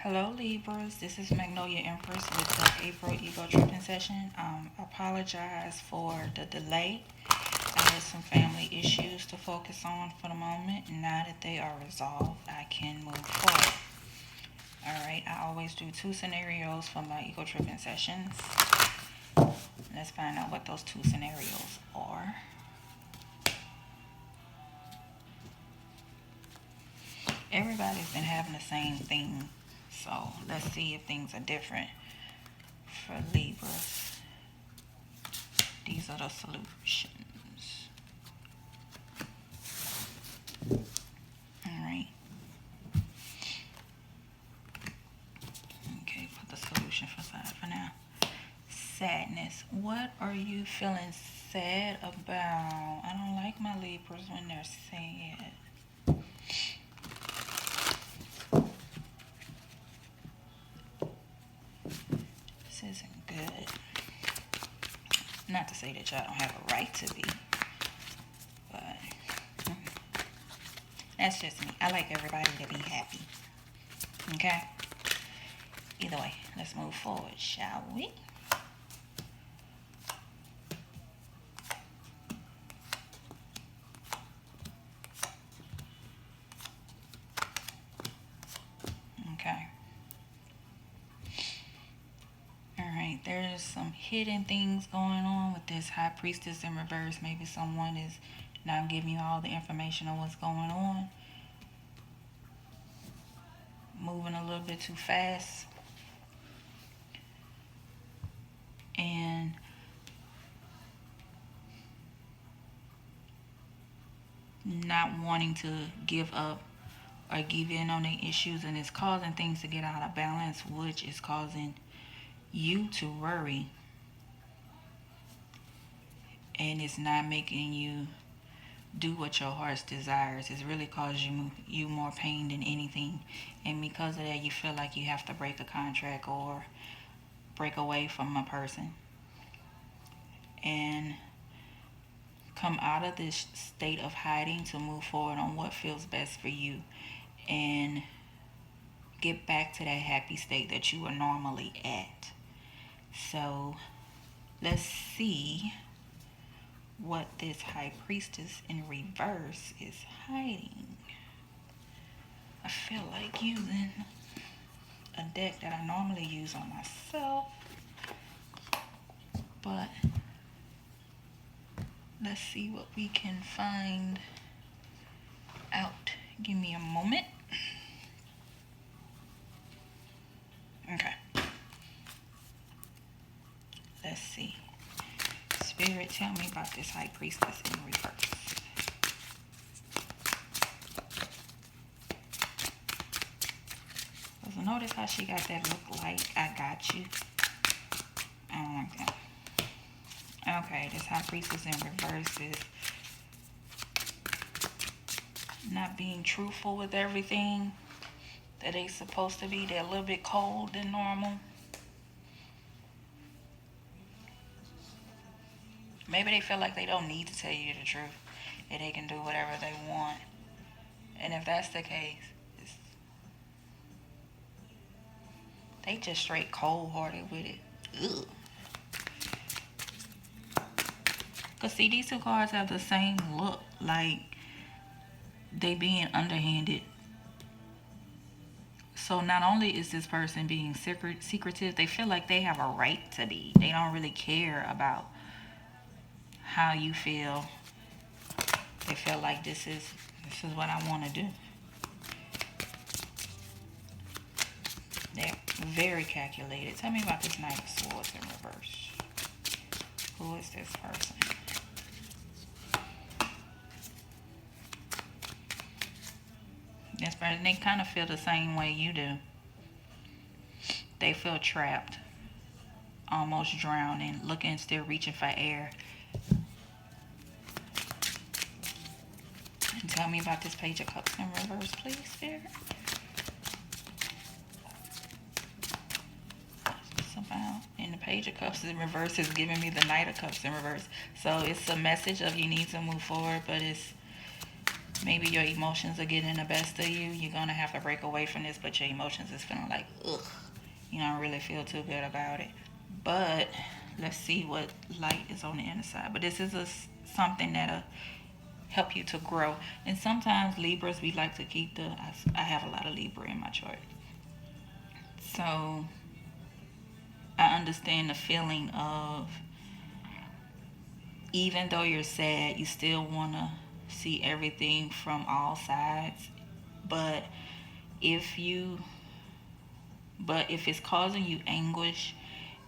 Hello Libras, this is Magnolia Empress with the April Ego Tripping Session. Apologize for the delay. I had some family issues to focus on for the moment. Now that they are resolved, I can move forward. Alright, I always do two scenarios for my Ego Tripping sessions. Let's find out what those two scenarios are. Everybody's been having the same thing, so let's see if things are different for Libras. These are the solutions. Alright. Okay, put the solution aside for now. Sadness. What are you feeling sad about? I don't like my Libras when they're sad. This isn't good. Not to say that y'all don't have a right to be, but that's just me. I like everybody to be happy. Okay? Either way, let's move forward, shall we? Okay. Alright, there's some hidden things going on with this High Priestess in reverse. Maybe someone is not giving you all the information on what's going on. Moving a little bit too fast. And not wanting to give up or give in on their issues, and it's causing things to get out of balance, which is causing you to worry, and it's not making you do what your heart desires. It's really causing you more pain than anything, and because of that you feel like you have to break a contract or break away from a person and come out of this state of hiding to move forward on what feels best for you and get back to that happy state that you are normally at. So let's see what this High Priestess in reverse is hiding. I feel like using a deck that I normally use on myself, but let's see what we can find out. Give me a moment. Okay. Let's see. Spirit, tell me about this High Priestess in reverse. So notice how she got that look like I got you. I don't like that. Okay, this High Priestess in reverse is not being truthful with everything that they supposed to be. They're a little bit cold than normal. Maybe they feel like they don't need to tell you the truth, that they can do whatever they want. And if that's the case, they just straight cold-hearted with it. Ugh. Because see, these two cards have the same look, like they being underhanded. So not only is this person being secretive, they feel like they have a right to be. They don't really care about how you feel. They feel like this is what I want to do. They're very calculated. Tell me about this Knight of Swords in reverse. Who is this person? This person, they kind of feel the same way you do. They feel trapped, almost drowning, looking, still reaching for air. And tell me about this Page of Cups in reverse, please, Spirit. Somehow, and the Page of Cups in reverse is giving me the Knight of Cups in reverse. So it's a message of you need to move forward, but it's Maybe your emotions are getting the best of you. You're going to have to break away from this, but your emotions is feeling like, ugh. You don't really feel too good about it. But let's see what light is on the inside. But this is something that'll help you to grow. And sometimes Libras, we like to keep I have a lot of Libra in my chart. So I understand the feeling of, even though you're sad, you still want to see everything from all sides. But if you but if it's causing you anguish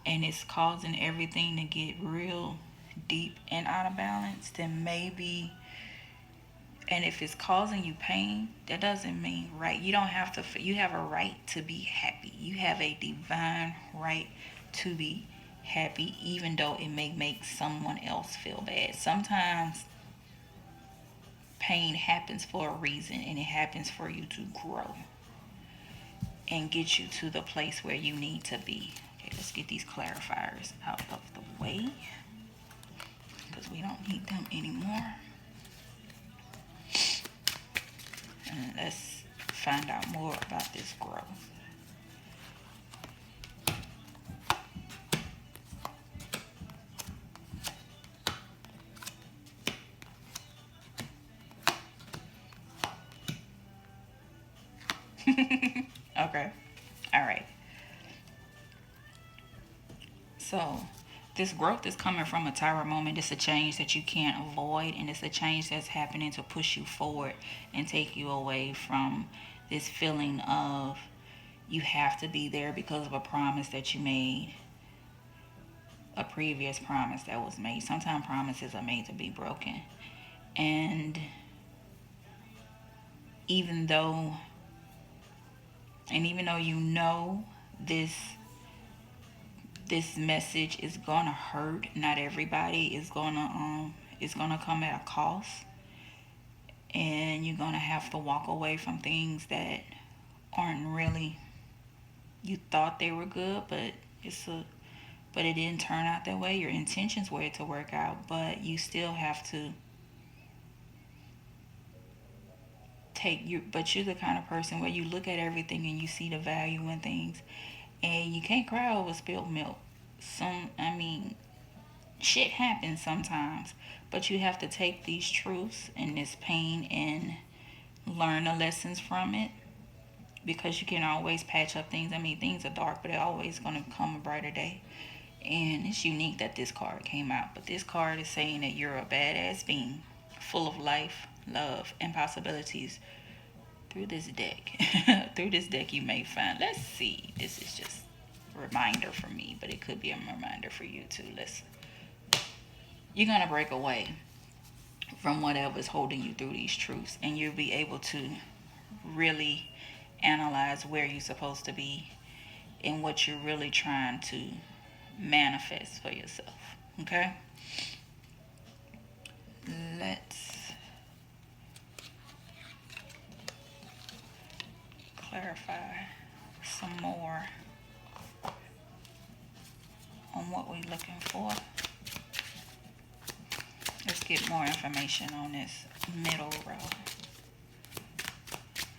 and it's causing everything to get real deep and out of balance, then maybe, and if it's causing you pain, that doesn't mean right. You don't have to, you have a right to be happy. You have a divine right to be happy, even though it may make someone else feel bad. Sometimes pain happens for a reason, and it happens for you to grow and get you to the place where you need to be. Okay, let's get these clarifiers out of the way because we don't need them anymore. And let's find out more about this growth. Okay. All right. So this growth is coming from a tower moment. It's a change that you can't avoid, and it's a change that's happening to push you forward and take you away from this feeling of you have to be there because of a promise that you made, a previous promise that was made. Sometimes promises are made to be broken. And even though you know this message is gonna hurt, not everybody is gonna come at a cost, and you're gonna have to walk away from things that aren't really, you thought they were good, but it didn't turn out that way. Your intentions were to work out, but you still have to but you're the kind of person where you look at everything and you see the value in things, and you can't cry over spilled milk. Shit happens sometimes, but you have to take these truths and this pain and learn the lessons from it, because you can always patch up things. Things are dark, but they're always going to come a brighter day. And it's unique that this card came out, but this card is saying that you're a badass being, full of life, love, and possibilities. Through this deck you may find, let's see, this is just a reminder for me, but it could be a reminder for you too. Listen, you're going to break away from whatever's holding you through these truths, and you'll be able to really analyze where you're supposed to be and what you're really trying to manifest for yourself. Okay, let's clarify some more on what we're looking for. Let's get more information on this middle row.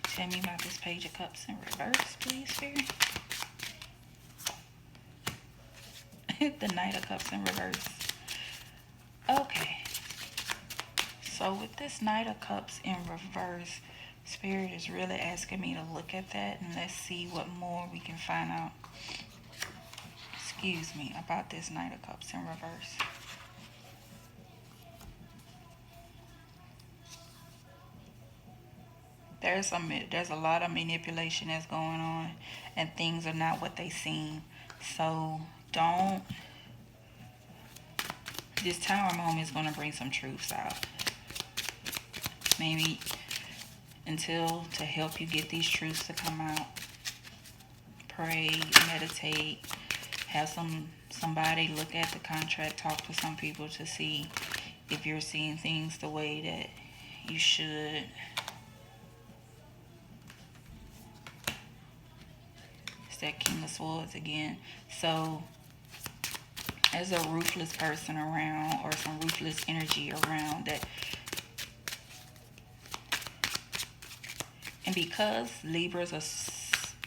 Tell me about this Page of Cups in reverse, please, Spirit. The Knight of Cups in reverse. Okay. So with this Knight of Cups in reverse, Spirit is really asking me to look at that, and let's see what more we can find out, about this Knight of Cups in reverse. There's a lot of manipulation that's going on, and things are not what they seem. So this Tower moment is going to bring some truths out. Maybe to help you get these truths to come out, pray, meditate, have somebody look at the contract, talk to some people to see if you're seeing things the way that you should. It's that King of Swords again. So there's a ruthless person around, or some ruthless energy around, that And because Libras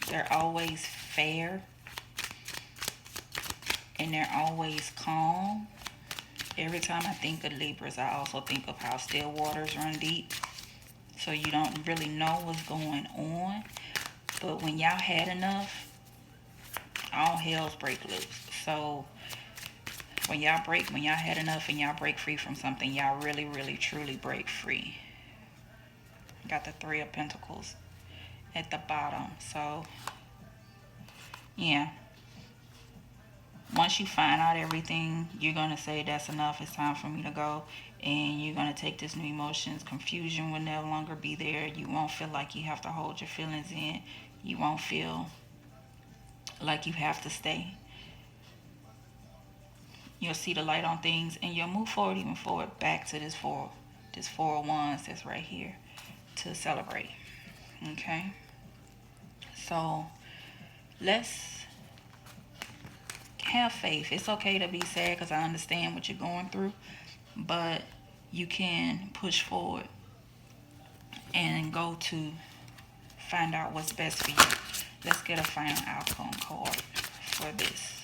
they're always fair and they're always calm. Every time I think of Libras, I also think of how still waters run deep. So you don't really know what's going on. But when y'all had enough, all hell's break loose. So when y'all had enough and y'all break free from something, y'all really, really, truly break free. Got the Three of Pentacles at the bottom. So yeah, once you find out everything, you're going to say that's enough, it's time for me to go. And you're going to take this new emotions. Confusion will no longer be there. You won't feel like you have to hold your feelings in. You won't feel like you have to stay. You'll see the light on things and you'll move forward, even forward, back to this four of wands that's right here to celebrate. Okay, so let's have faith. It's okay to be sad because I understand what you're going through, but you can push forward and go to find out what's best for you. Let's get a final outcome card for this.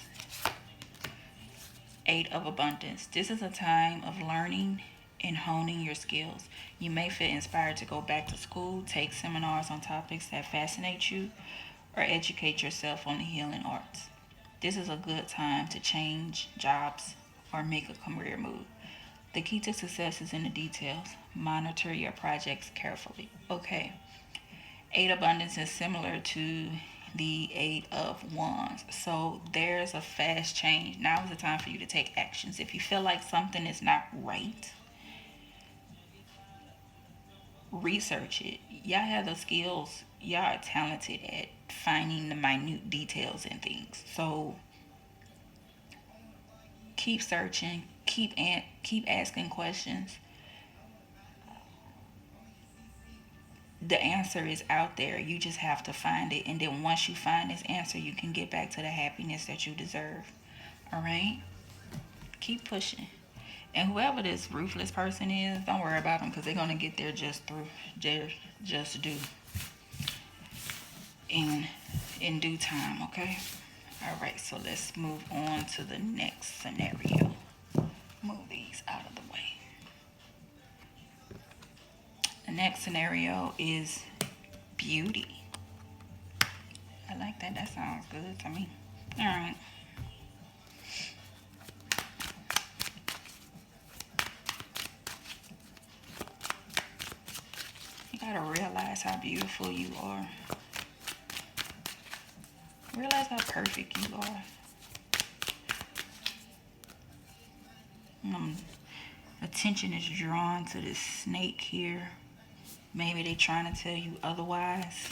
Eight of Abundance. This is a time of learning and honing your skills. You may feel inspired to go back to school, take seminars on topics that fascinate you, or educate yourself on the healing arts. This is a good time to change jobs or make a career move. The key to success is in the details. Monitor your projects carefully. Okay. Eight Abundance is similar to the Eight of Wands. So there's a fast change. Now is the time for you to take actions. If you feel like something is not right, research it. Y'all have the skills. Y'all are talented at finding the minute details in things. So keep searching. Keep asking questions. The answer is out there. You just have to find it. And then once you find this answer, you can get back to the happiness that you deserve. All right? Keep pushing. And whoever this ruthless person is, don't worry about them because they're going to get there just due in due time, okay? All right, so let's move on to the next scenario. Move these out of the way. The next scenario is beauty. I like that. That sounds good to me. All right. You gotta realize how beautiful you are. Realize how perfect you are. Attention is drawn to this snake here. Maybe they're trying to tell you otherwise.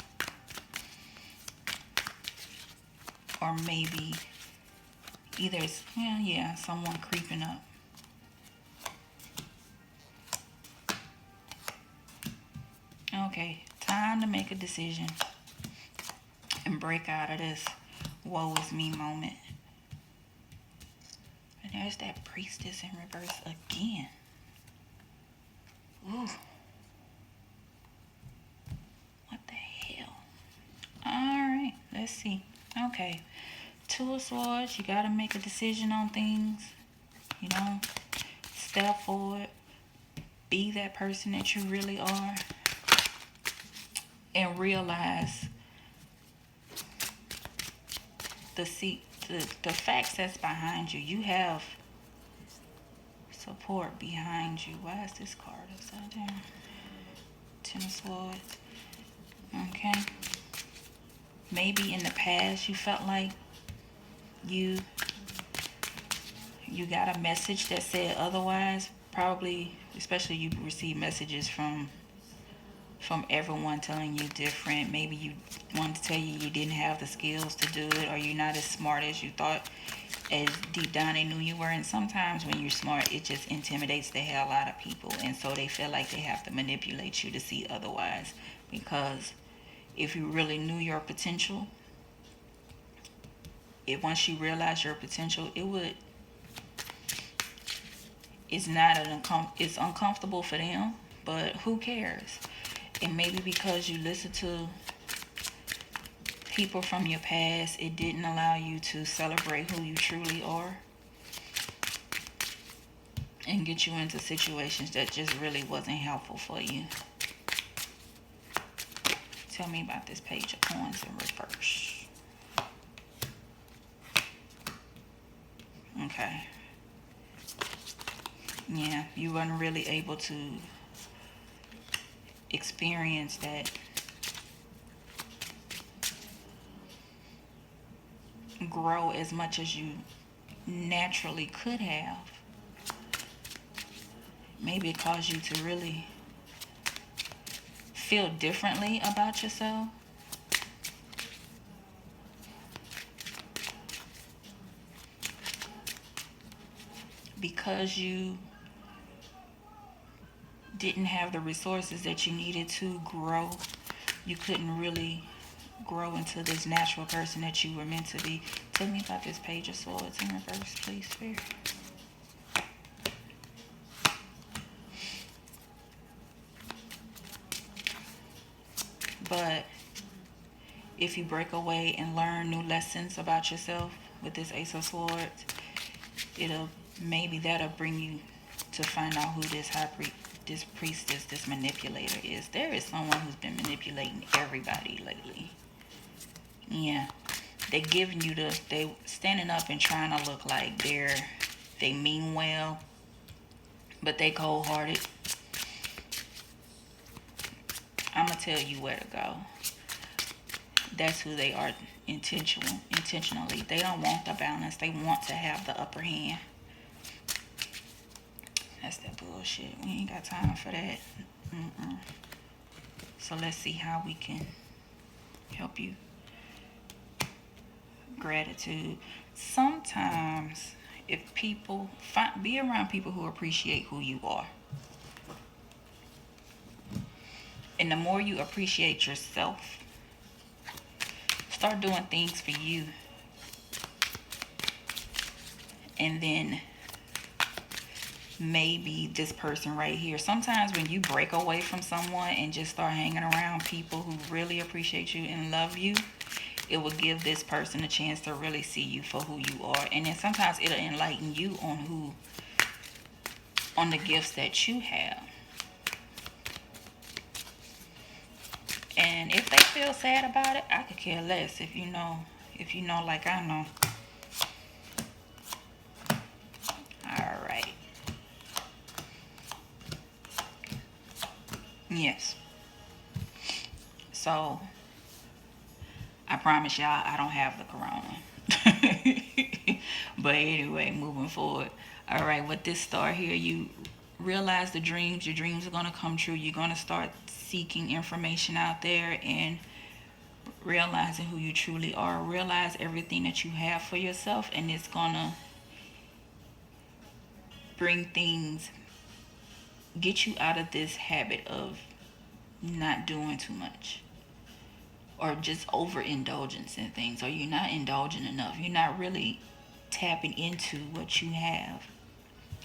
Or maybe either it's, someone creeping up. Okay, time to make a decision and break out of this woe is me moment. And there's that priestess in reverse again. Ooh. What the hell? Alright, let's see. Okay. Two of Swords, you gotta make a decision on things. You know, step forward. Be that person that you really are. And realize the facts that's behind you. You have support behind you. Why is this card upside down? Ten of Swords. Okay. Maybe in the past you felt like you got a message that said otherwise. Probably, especially you receive messages from everyone telling you different. Maybe you wanted to tell you didn't have the skills to do it, or you're not as smart as you thought, as deep down they knew you were. And sometimes when you're smart, it just intimidates the hell out of people, and so they feel like they have to manipulate you to see otherwise. Because if you really knew your potential, once you realize your potential, it's uncomfortable for them, but who cares? And maybe because you listen to people from your past, it didn't allow you to celebrate who you truly are and get you into situations that just really wasn't helpful for you. Tell me about this page of coins in reverse. Okay. Yeah, you weren't really able to experience that grow as much as you naturally could have. Maybe it caused you to really feel differently about yourself. Because you didn't have the resources that you needed to grow, you couldn't really grow into this natural person that you were meant to be. Tell me about this page of swords in reverse, please, Spirit. But if you break away and learn new lessons about yourself with this Ace of Swords, that'll bring you to find out who this priestess, this manipulator is. There is someone who's been manipulating everybody lately. Yeah. They standing up and trying to look like they mean well, but they cold hearted. I'm gonna tell you where to go. That's who they are intentionally. They don't want the balance. They want to have the upper hand. That's that bullshit. We ain't got time for that. So let's see how we can help you. Gratitude. Sometimes if people be around people who appreciate who you are. And the more you appreciate yourself, start doing things for you. And then maybe this person right here. Sometimes when you break away from someone and just start hanging around people who really appreciate you and love you, it will give this person a chance to really see you for who you are. And then sometimes it'll enlighten you on the gifts that you have. And if they feel sad about it, I could care less. If you know like I know. Alright. Yes. So I promise y'all I don't have the corona. But anyway, moving forward. Alright, with this star here, you realize your dreams are going to come true. You're going to start seeking information out there and realizing who you truly are. Realize everything that you have for yourself, and it's going to get you out of this habit of not doing too much or just overindulgence in things, or you're not indulging enough. You're not really tapping into what you have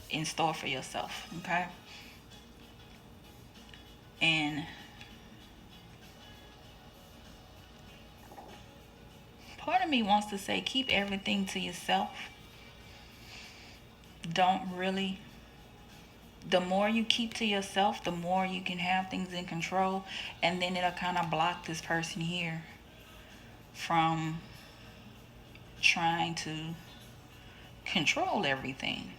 in store for yourself, okay? And part of me wants to say keep everything to yourself. The more you keep to yourself, the more you can have things in control, and then it'll kind of block this person here from trying to control everything.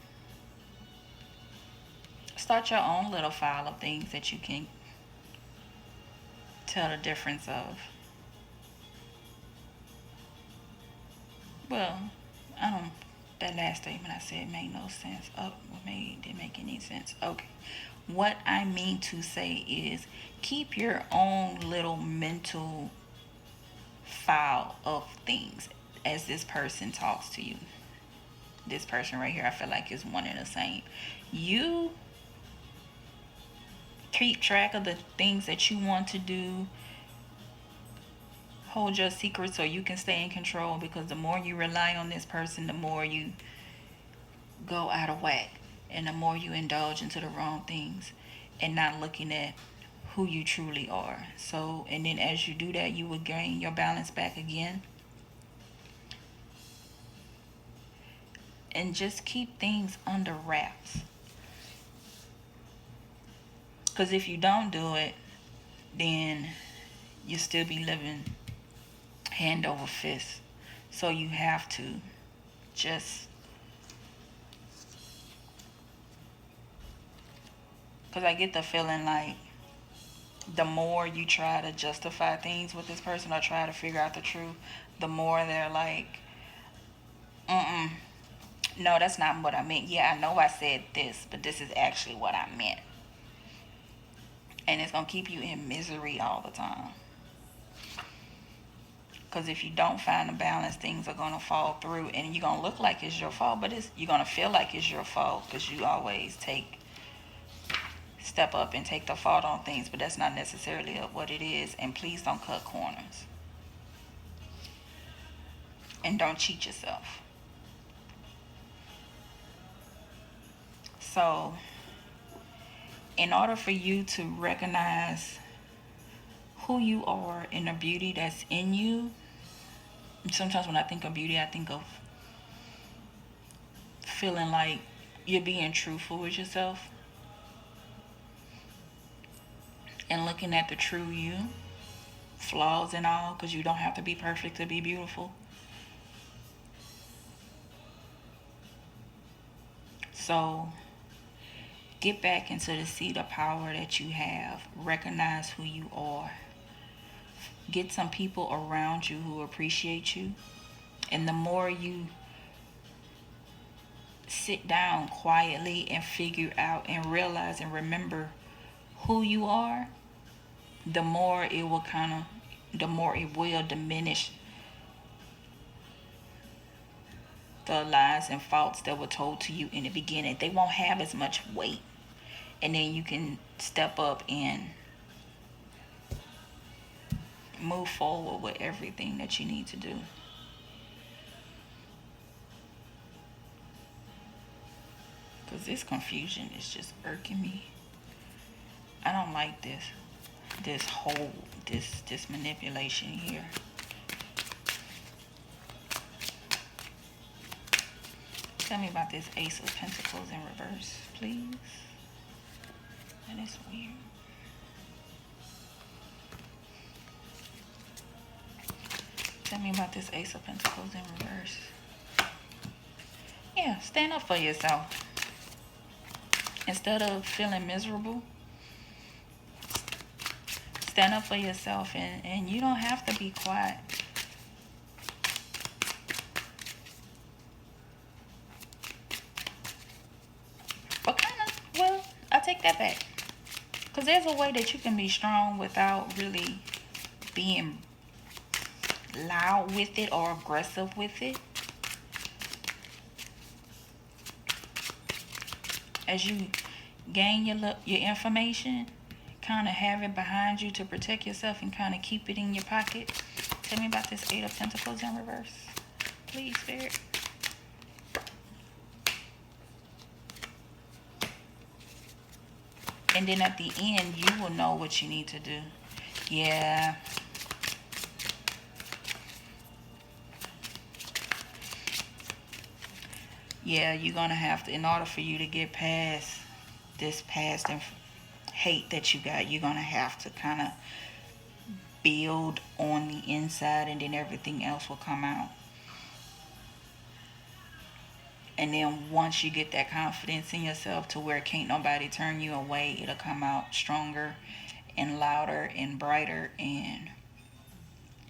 Start your own little file of things that you can tell the difference of. Well, that last statement I said made no sense. Didn't make any sense. Okay. What I mean to say is keep your own little mental file of things as this person talks to you. This person right here, I feel like is one and the same. You keep track of the things that you want to do. Hold your secrets so you can stay in control, because the more you rely on this person, the more you go out of whack, and the more you indulge into the wrong things and not looking at who you truly are. So, and then as you do that, you will gain your balance back again. And just keep things under wraps. Because if you don't do it, then you'll still be living hand over fist. So you have to just, because I get the feeling like the more you try to justify things with this person or try to figure out the truth, the more they're like, no, that's not what I meant. Yeah, I know I said this, but this is actually what I meant. And it's going to keep you in misery all the time. Because if you don't find a balance, things are going to fall through. And you're going to look like it's your fault, but you're going to feel like it's your fault because you always step up and take the fault on things. But that's not necessarily what it is. And please don't cut corners. And don't cheat yourself. So, in order for you to recognize who you are and the beauty that's in you, sometimes when I think of beauty, I think of feeling like you're being truthful with yourself and looking at the true you, flaws and all, because you don't have to be perfect to be beautiful. So get back into the seat of power that you have. Recognize who you are. Get some people around you who appreciate you. And the more you sit down quietly and figure out and realize and remember who you are, the more it will diminish the lies and faults that were told to you in the beginning. They won't have as much weight. And then you can step up and move forward with everything that you need to do. Because this confusion is just irking me. I don't like this manipulation here. Tell me about this Ace of Pentacles in reverse, please. That is weird. Tell me about this Ace of Pentacles in reverse. Yeah, stand up for yourself. Instead of feeling miserable, stand up for yourself, and you don't have to be quiet. But I take that back. Because there's a way that you can be strong without really being loud with it or aggressive with it. As you gain your information, kind of have it behind you to protect yourself and kind of keep it in your pocket. Tell me about this Eight of Pentacles in reverse, please, Spirit. And then at the end, you will know what you need to do. Yeah. Yeah, you're going to have to, in order for you to get past this past and hate that you got, you're going to have to kind of build on the inside, and then everything else will come out. And then once you get that confidence in yourself to where can't nobody turn you away, it'll come out stronger and louder and brighter, and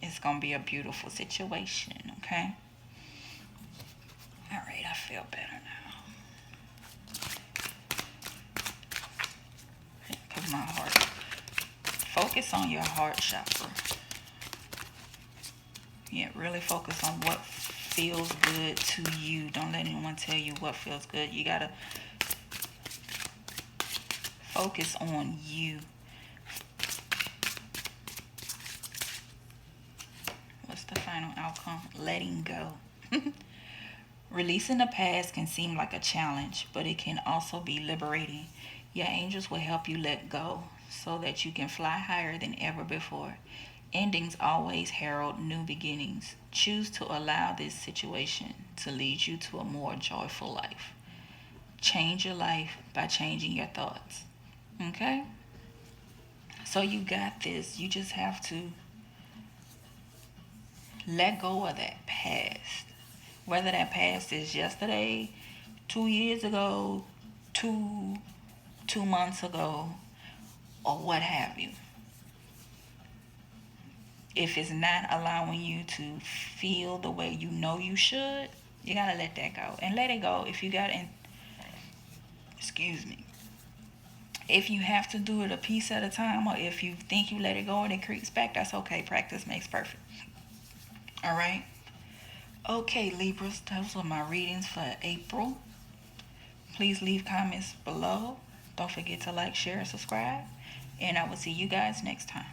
it's going to be a beautiful situation, okay? All right, I feel better now. Because my heart. Focus on your heart chakra. Yeah, really focus on what feels good to you. Don't let anyone tell you what feels good. You gotta focus on you. What's the final outcome? Letting go. Releasing the past can seem like a challenge, but it can also be liberating. Your angels will help you let go. so that you can fly higher than ever before. Endings always herald new beginnings. Choose to allow this situation to lead you to a more joyful life. Change your life by changing your thoughts. Okay? So you got this. You just have to let go of that past. Whether that past is yesterday, 2 years ago, two months ago, or what have you. If it's not allowing you to feel the way you know you should, you gotta let that go. And let it go. If you got excuse me. If you have to do it a piece at a time, or if you think you let it go and it creeps back, that's okay. Practice makes perfect. All right. Okay, Libras, those are my readings for April. Please leave comments below. Don't forget to like, share, and subscribe. And I will see you guys next time.